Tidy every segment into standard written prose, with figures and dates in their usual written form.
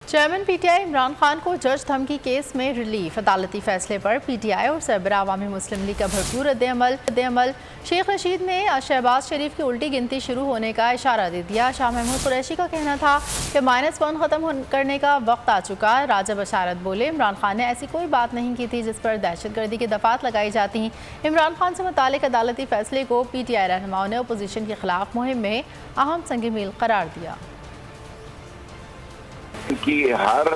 Chairman P T I Imran Khan کو جج دھمکی کیس میں ریلیف۔ عدالتی فیصلے پر پی ٹی آئی اور سربراہ عوامی مسلم لیگ کا بھرپور رد عمل۔ شیخ رشید نے شہباز شریف کی الٹی گنتی شروع ہونے کا اشارہ دے دیا۔ شاہ محمود قریشی کا کہنا تھا کہ -1 ختم کرنے کا وقت آ چکا۔ راجہ بشارت بولے عمران خان نے ایسی کوئی بات نہیں کی تھی جس پر دہشت گردی کی دفعات لگائی جاتی۔ عمران خان سے متعلق عدالتی فیصلے کو پی ٹی آئی رہنماؤں نے اپوزیشن کے خلاف مہم میں اہم سنگ میل قرار دیا۔ کی ہر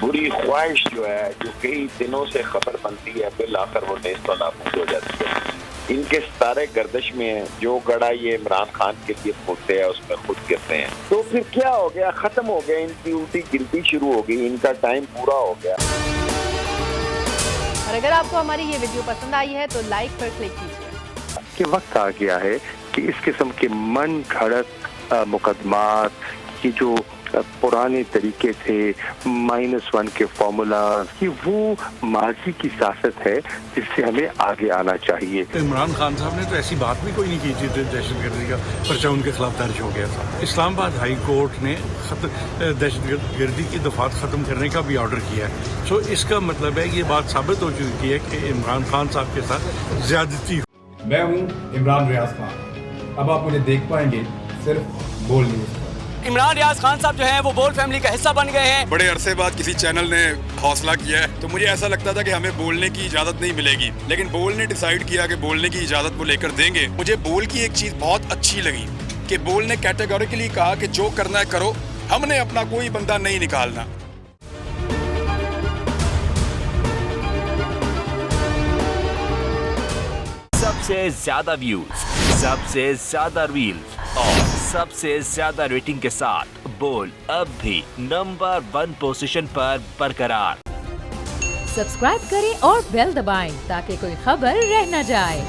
بری خواہش جو ہے جو کئی دنوں سے خبر بنتی ہے بالآخر وہ نیست و نابود ہو جاتی ہے۔ ان کے ستارے گردش میں ہیں، جو گڑا یہ عمران خان کے لیے پھوٹتے ہیں اس میں خود گرتے ہیں۔ تو پھر کیا ہو گیا؟ ختم ہو گیا، ان کی الٹی گنتی شروع ہو گئی، ان کا ٹائم پورا ہو گیا۔ اور اگر آپ کو ہماری یہ ویڈیو پسند آئی ہے تو لائک پر کلک کیجیے۔ کہ وقت آ گیا ہے کہ اس قسم کے من گھڑت مقدمات کی جو پرانے طریقے تھے -1 کے فارمولا کی، وہ ماضی کی سیاست ہے جس سے ہمیں آگے آنا چاہیے۔ عمران خان صاحب نے تو ایسی بات بھی کوئی نہیں کی تھی، دہشت گردی کا پرچہ ان کے خلاف درج ہو گیا تھا۔ اسلام آباد ہائی کورٹ نے دہشت گردی کی دفعات ختم کرنے کا بھی آرڈر کیا ہے۔ سو اس کا مطلب ہے یہ بات ثابت ہو چکی ہے کہ عمران خان صاحب کے ساتھ زیادتی۔ میں ہوں عمران ریاض خان، اب آپ مجھے دیکھ پائیں گے صرف بول نیوز پر۔ عمران ریاض خان صاحب جو ہیں وہ بول فیملی کا حصہ بن گئے ہیں۔ بڑے عرصے بعد کسی چینل نے حوصلہ کیا ہے تو مجھے ایسا لگتا تھا کہ ہمیں بولنے کی اجازت نہیں ملے گی، لیکن بول نے ڈیسائیڈ کیا کہ بولنے کی اجازت وہ لے کر دیں گے۔ مجھے بول کی ایک چیز بہت اچھی لگی کہ بول نے کیٹیگوریکلی کہا کہ جو کرنا ہے کرو، ہم نے اپنا کوئی بندہ نہیں نکالنا۔ سب سے زیادہ ویوز، سب سے زیادہ ریلز اور سب سے زیادہ ریٹنگ کے ساتھ بول اب بھی نمبر 1 پوزیشن پر برقرار۔ سبسکرائب کریں اور بیل دبائیں تاکہ کوئی خبر رہ نہ جائے۔